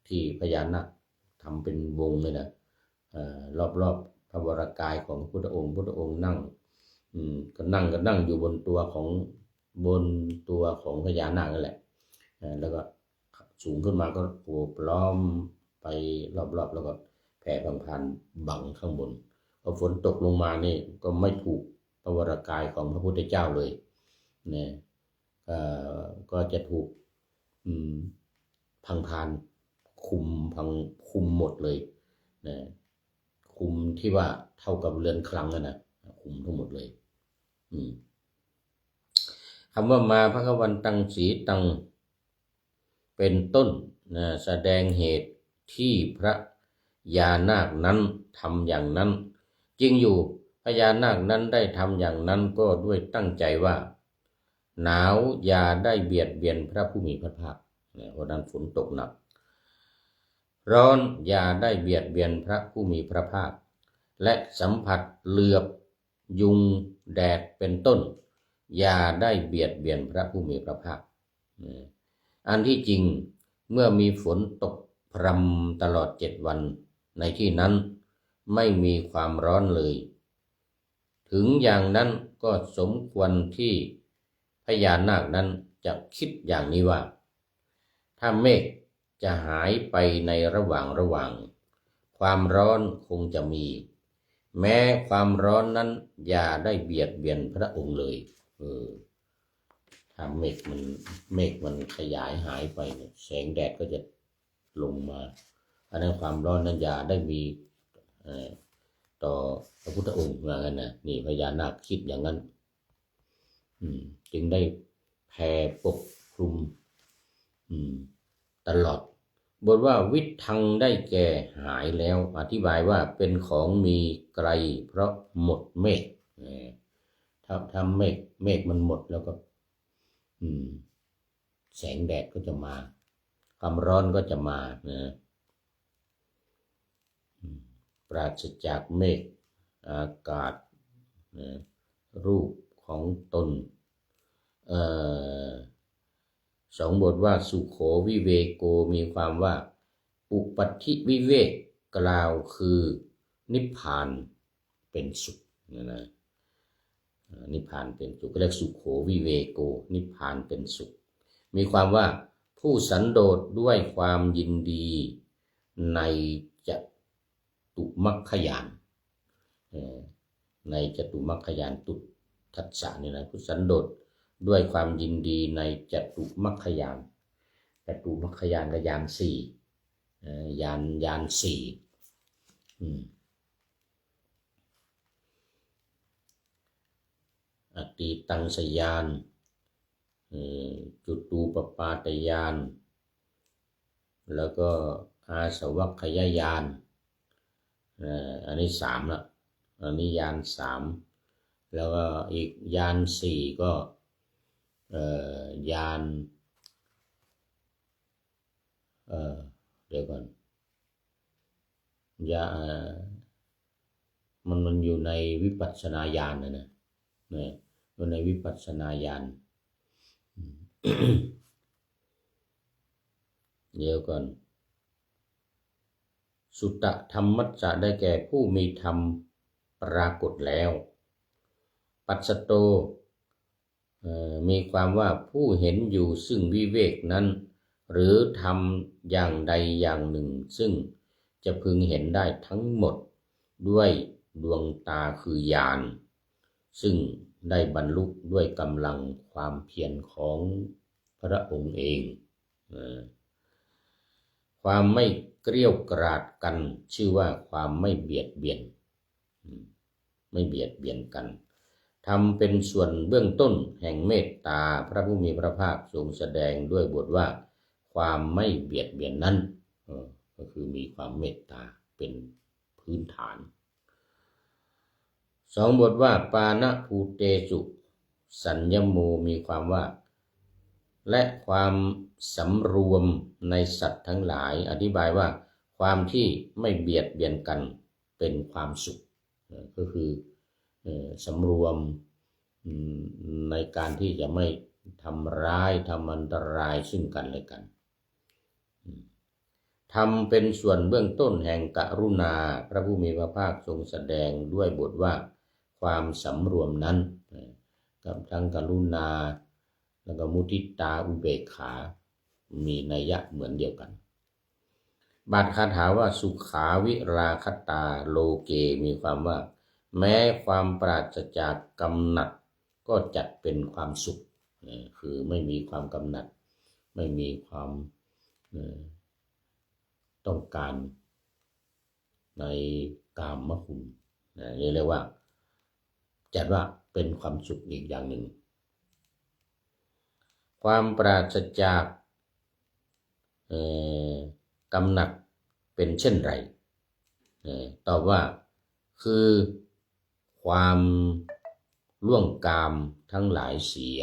[SPEAKER 1] ที่พญานาคทำเป็นวงเลยนะรอบพระวรากายของพุทธองค์นั่งก็นั่งอยู่บนตัวของพญานาคนั่นแหละแล้วก็สูงขึ้นมาก็โอบล้อมไปรอบแล้วก็แผ่พังพานบังข้างบนพอฝนตกลงมานี่ก็ไม่ถูกพระวรากายของพระพุทธเจ้าเลยเนี่ยก็จะถูกพังพานคุมหมดเลยนะคุมที่ว่าเท่ากับเรือนคลังนะคุมทั้งหมดเลยคำว่ามาพระกวันตังสีตังเป็นต้นนะแสดงเหตุที่พระยานาคนั้นทำอย่างนั้นจริงอยู่พญานาคนั้นได้ทำอย่างนั้นก็ด้วยตั้งใจว่าหนาวอย่าได้เบียดเบียนพระผู้มีพระภาคเพราะนั้นฝนตกหนักร้อนอย่าได้เบียดเบียนพระผู้มีพระภาคและสัมผัสเหลือบยุงแดดเป็นต้นอย่าได้เบียดเบียนพระผู้มีพระภาคอันที่จริงเมื่อมีฝนตกพรำตลอด7 วันในที่นั้นไม่มีความร้อนเลยถึงอย่างนั้นก็สมควรที่พญานาคนั้นจะคิดอย่างนี้ว่าถ้าเมฆจะหายไปในระหว่างความร้อนคงจะมีแม้ความร้อนนั้นอย่าได้เบียดเบียนพระองค์เลยถ้าเมฆมันขยายหายไปเนี่ยแสงแดดก็จะลงมาอันนั้นความร้อนนั้นอย่าได้มีต่อพระพุทธองค์ว่างั้นนะนี่พญานาคคิดอย่างนั้นจึงได้แผ่ปกคลุมตลอดบทว่าวิทังได้แก่หายแล้วอธิบายว่าเป็นของมีไกลเพราะหมดเมฆถ้าเมฆมันหมดแล้วก็แสงแดดก็จะมาความร้อนก็จะมานะปราศจากเมฆอากาศรูปของตน2 บทว่าสุโขวิเวโกมีความว่าอุปัฏฐิวิเวกกล่าวคือนิพพานเป็นสุขนะนิพพานเป็นสุขเรียกสุโขวิเวโกนิพพานเป็นสุขมีความว่าผู้สันโดษด้วยความยินดีในจตุมัคคยานในจตุมัคคยานตุทัสสะนี่นะผู้สันโดษด้วยความยินดีในจตุมัคคยานก็ยาน4ยาน4อติตังสยานจุตูปปาตยานแล้วก็อาสวัคคยยานอันนี้3ละอันนี้ยาน3แล้วก็อีกยาน4ก็ยานเดี๋ยวก่อนมันอยู่ในวิปัสสนาญาณนะอยู่ในวิปัสสนาญาณเดี๋ยวก่อน สุตธรรมัสสะได้แก่ผู้มีธรรมปรากฏแล้วปัสสโตมีความว่าผู้เห็นอยู่ซึ่งวิเวกนั้นหรือทำอย่างใดอย่างหนึ่งซึ่งจะพึงเห็นได้ทั้งหมดด้วยดวงตาคือญาณซึ่งได้บรรลุด้วยกำลังความเพียรของพระองค์เองความไม่เกรี้ยวกราดกันชื่อว่าความไม่เบียดเบียนไม่เบียดเบียนกันทำเป็นส่วนเบื้องต้นแห่งเมตตาพระผู้มีพระภาคทรงแสดงด้วยบทว่าความไม่เบียดเบียนนั้นก็คือมีความเมตตาเป็นพื้นฐานสองบทว่าปานะภูเตสุสัญญโมมีความว่าและความสำรวมในสัตว์ทั้งหลายอธิบายว่าความที่ไม่เบียดเบียนกันเป็นความสุขก็คือสำรวมในการที่จะไม่ทำร้ายทำอันตรายซึ่งกันและกันทำเป็นส่วนเบื้องต้นแห่งกรุณาพระผู้มีพระภาคทรงแสดงด้วยบทว่าความสำรวมนั้นกับทั้งกรุณาแล้วก็มุทิตาอุเบกขามีนัยยะเหมือนเดียวกันบาทคาถาว่าสุขาวิราคตาโลเกมีความว่าแม้ความปราศจากกำหนัดก็จัดเป็นความสุขคือไม่มีความกำหนัดไม่มีความต้องการในกามคุณนี่เรียกว่าจัดว่าเป็นความสุขอีกอย่างหนึ่งความปราศจากกำหนัดเป็นเช่นไรตอบว่าคือความล่วงกามทั้งหลายเสีย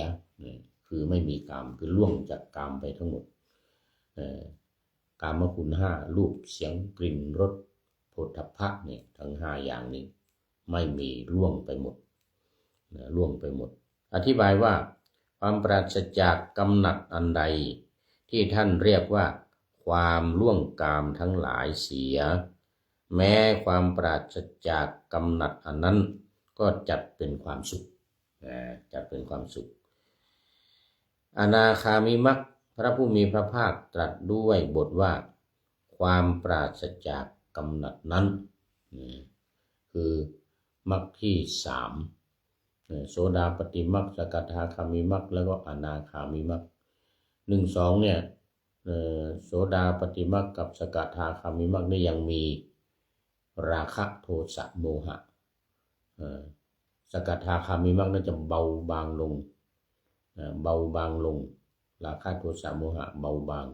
[SPEAKER 1] คือไม่มีกามคือล่วงจากกามไปทั้งหมดกามคุณห้ารูปเสียงกลิ่นรสโผฏฐัพพะเนี่ยทั้งห้าอย่างนี้ไม่มีล่วงไปหมดล่วงไปหมดอธิบายว่าความปราศจากกำหนัดอันใดที่ท่านเรียกว่าความล่วงกามทั้งหลายเสียแม้ความปราศจากกำหนัดอันนั้นก็จัดเป็นความสุขจัดเป็นความสุขอนาคามิมรรคพระผู้มีพระภาคตรัสด้วยบทว่าความปราศจากกำหนัดนั้นคือมรรคที่สามโสดาปฏิมรรคสกทาคามิมรรคแล้วก็อนาคามิมรรค1-2เนี่ยโสดาปฏิมรรคกับสกทาคามิมรรคนี่ยังมีราคะโทสะโมหะสกทาคามิมรรคน่าจะเบาบางลงราคะโทสะโมหะเบาบาง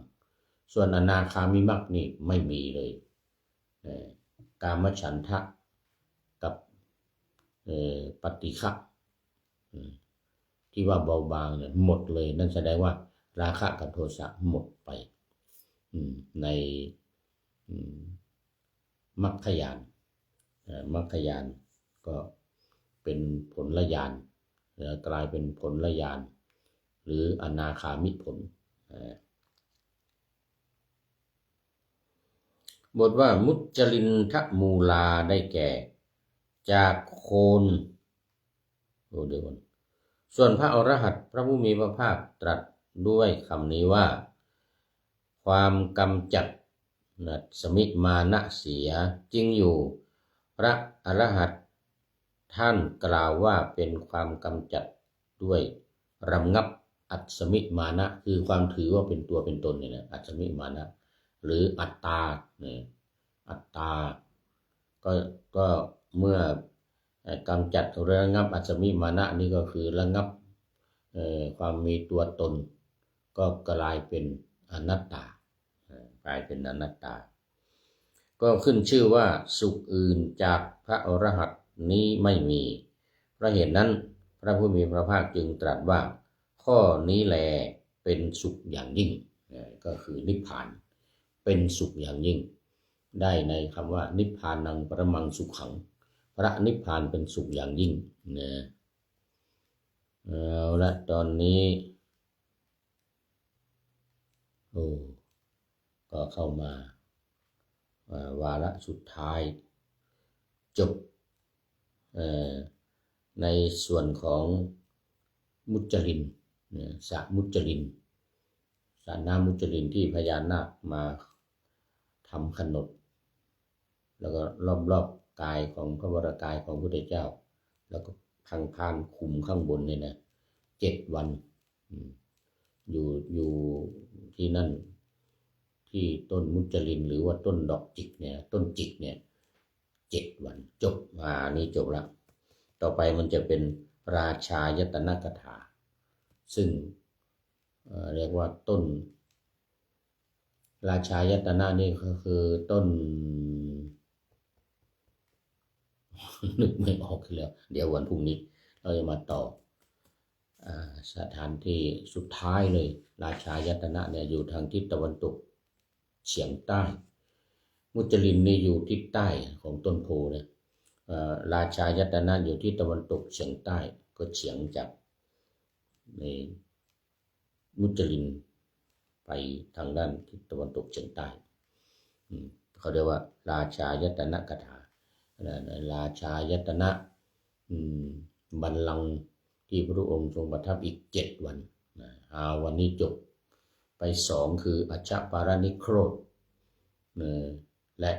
[SPEAKER 1] ส่วนอนาคามิมรรคนี่ไม่มีเลยกามฉันทะกับปฏิฆะที่ว่าเบาบางเนี่ยหมดเลยนั่นแสดงว่าราคะกับโทสะหมดไปในมรรคญาณก็เป็นผลญาณกลายเป็นผลญาณหรืออนาคามิผลบทว่ามุจจลินทมูลาได้แก่จากโคนเดี๋ยวก่อนส่วนพระอรหันต์พระผู้มีพระภาคตรัสด้วยคำนี้ว่าความกำจัดสมิมานะเสียจริงอยู่พระอรหันต์ท่านกล่าวว่าเป็นความกำจัดด้วยรำงับอัตสมิมานะคือความถือว่าเป็นตัวเป็นตนเนี่ยนะอัตสมิมานะหรืออัตตาเนี่ยอัตตาก็เมื่อกำจัดระงับอัตสมิมานะนี่ก็คือระงับความมีตัวตนก็กลายเป็นอนัตตากลายเป็นอนัตตาก็ขึ้นชื่อว่าสุขอื่นจากพระอรหันต์นี้ไม่มีเพราะเหตุนั้นพระผู้มีพระภาคจึงตรัสว่าข้อนี้แลเป็นสุขอย่างยิ่งก็คือนิพพานเป็นสุขอย่างยิ่งได้ในคำว่านิพพานังปรมังสุขขังพระนิพพานเป็นสุขอย่างยิ่งนะเอาละตอนนี้ก็เข้ามา วาระสุดท้ายจบในส่วนของมุจลินสระมุจลินสระน้ำมุจลินที่พญานาคมาทำขนดแล้วก็รอบๆกายของพระวรกายของพระพุทธเจ้าแล้วก็พังพานคุมข้างบนเนี่ยนะ7 วันอยู่ที่นั่นที่ต้นมุจลินหรือว่าต้นดอกจิกเนี่ยต้นจิกเนี่ย7 วันจบนี่จบแล้วต่อไปมันจะเป็นราชายตนะกถาซึ่งเรียกว่าต้นราชายตนะนี่ก็คือต้นนึกไม่ออกแล้วเดี๋ยววันพรุ่งนี้เราจะมาต่อสถานที่สุดท้ายเลยราชายตนะเนี่ยอยู่ทางทิศตะวันตกเฉียงใต้มุจลินนี่อยู่ทิศใต้ของต้นโพเนี่ยราชายตนะอยู่ที่ตะวันตกเฉียงใต้ก็เฉียงจากในมุจลินไปทางด้านทิศตะวันตกเฉียงใต้เขาเรียกว่าราชายตนะกถาราชายตนะบัลลังก์ที่พระองค์ทรงประทับอีก7 วันวันนี้จบไป2คืออัชฌปารานิโครธและ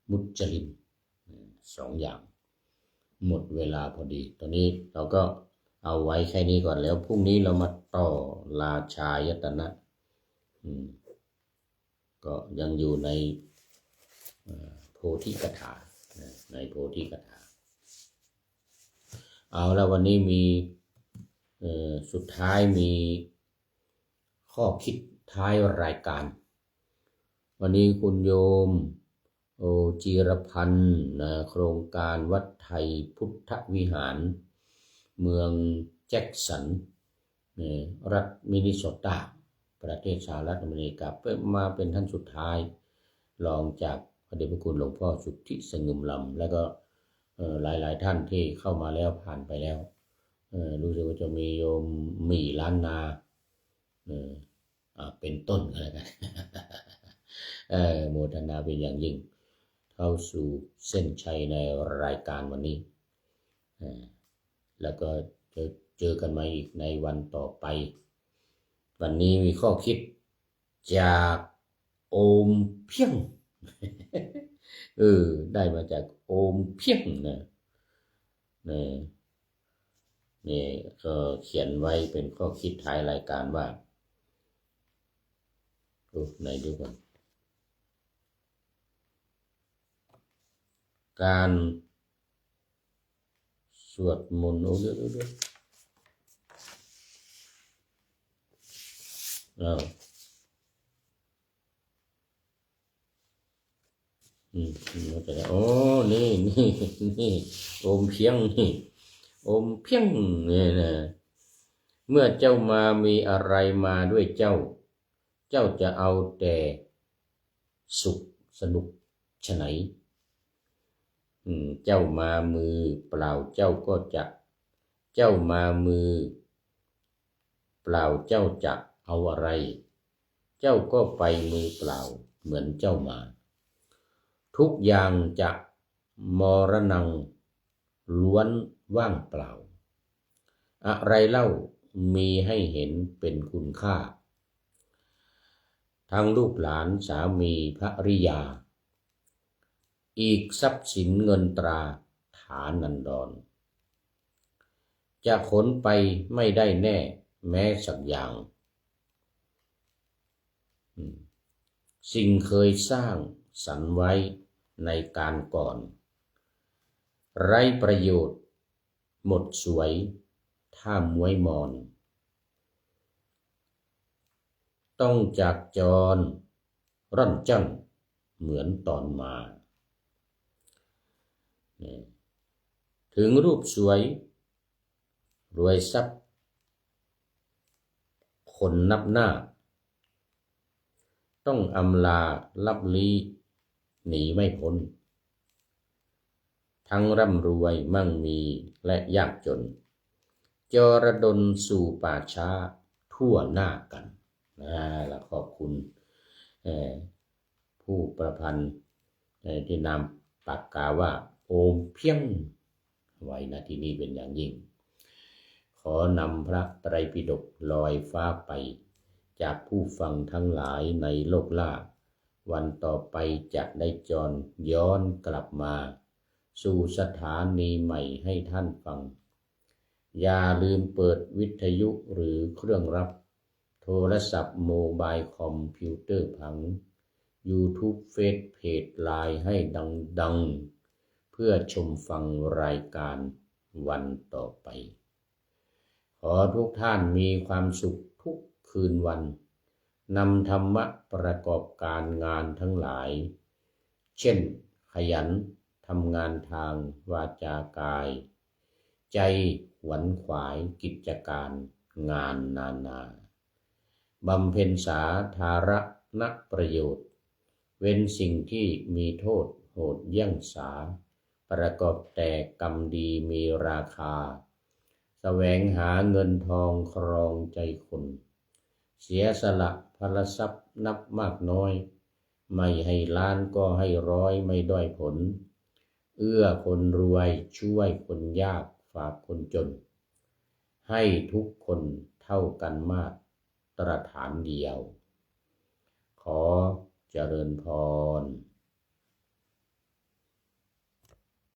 [SPEAKER 1] มุจลิน2 อย่างหมดเวลาพอดีตอนนี้เราก็เอาไว้แค่นี้ก่อนแล้วพรุ่งนี้เรามาต่อราชายตนะก็ยังอยู่ในโพธิกถาในโพธิกถาเอาแล้ววันนี้มีสุดท้ายมีข้อคิดท้ายรายการวันนี้คุณโยมจีรพันธ์โครงการวัดไทยพุทธวิหารเมืองแจ็คสันรัฐมินนิโซตาประเทศสหรัฐอเมริกามาเป็นท่านสุดท้ายรองจากพระเดชพระคุณหลวงพ่อสุทธิสงึมลำแล้วก็หลายท่านที่เข้ามาแล้วผ่านไปแล้วรู้สึกว่าจะมีโยมหมี่ล้านนาเป็นต้นอะไรกันโมทนาเป็นอย่างยิ่งเข้าสู่เส้นชัยในรายการวันนี้แล้วก็จะเจอกันมาอีกในวันต่อไปวันนี้มีข้อคิดจากโอมเพียงได้มาจากโอมเพียงนี่ก็เขียนไว้เป็นข้อคิดท้ายรายการว่าไหนดูก่อนการสวดมนต์ดูนี่โอมเพียงนี่โอมเพียงนี่นะเมื่อเจ้ามามีอะไรมาด้วยเจ้าจะเอาแต่สุขสนุกฉะไหนเจ้ามามือเปล่าเจ้ามามือเปล่าเจ้าจะเอาอะไรเจ้าก็ไปมือเปล่าเหมือนเจ้ามาทุกอย่างจะมรณังล้วนว่างเปล่าอะไรเล่ามีให้เห็นเป็นคุณค่าทั้งลูกหลานสามีภริยาอีกทรัพย์สินเงินตราฐานันดรจะขนไปไม่ได้แน่แม้สักอย่างสิ่งเคยสร้างสรรค์ไว้ในการก่อนไร้ประโยชน์หมดสวยถ้ามวยมอนต้องจากจรร่อนจ้อนเหมือนตอนมาถึงรูปสวยรวยทรัพย์คนนับหน้าต้องอำลาลับลี้หนีไม่พ้นทั้งร่ำรวยมั่งมีและยากจนจรดลสู่ป่าช้าทั่วหน้ากันแล้วขอบคุณผ ผู้ประพันธ์ที่นามปากกาว่าโอมเพียงไว้ณที่นี้เป็นอย่างยิ่งขอนำพระไตรปิฎกลอยฟ้าไปจากผู้ฟังทั้งหลายในโลกล่าวันต่อไปจะได้ย้อนกลับมาสู่สถานีใหม่ให้ท่านฟังอย่าลืมเปิดวิทยุหรือเครื่องรับโทรศัพท์โมบายคอมพิวเตอร์ผัง YouTube เฟซเพจไลน์ให้ดังๆเพื่อชมฟังรายการวันต่อไปขอทุกท่านมีความสุขทุกคืนวันนำธรรมะประกอบการงานทั้งหลายเช่นขยันทำงานทางวาจากายใจขวนขวายกิจการงานนานาบำเพ็ญสาธารณประโยชน์เว้นสิ่งที่มีโทษโหดเยี่ยงสาประกอบแต่กรรมดีมีราคาแสวงหาเงินทองครองใจคนเสียสละพลทรัพย์นับมากน้อยไม่ให้ล้านก็ให้ร้อยไม่ด้อยผลเอื้อคนรวยช่วยคนยากฝากคนจนให้ทุกคนเท่ากันมาตรฐานเดียวขอเจริญพร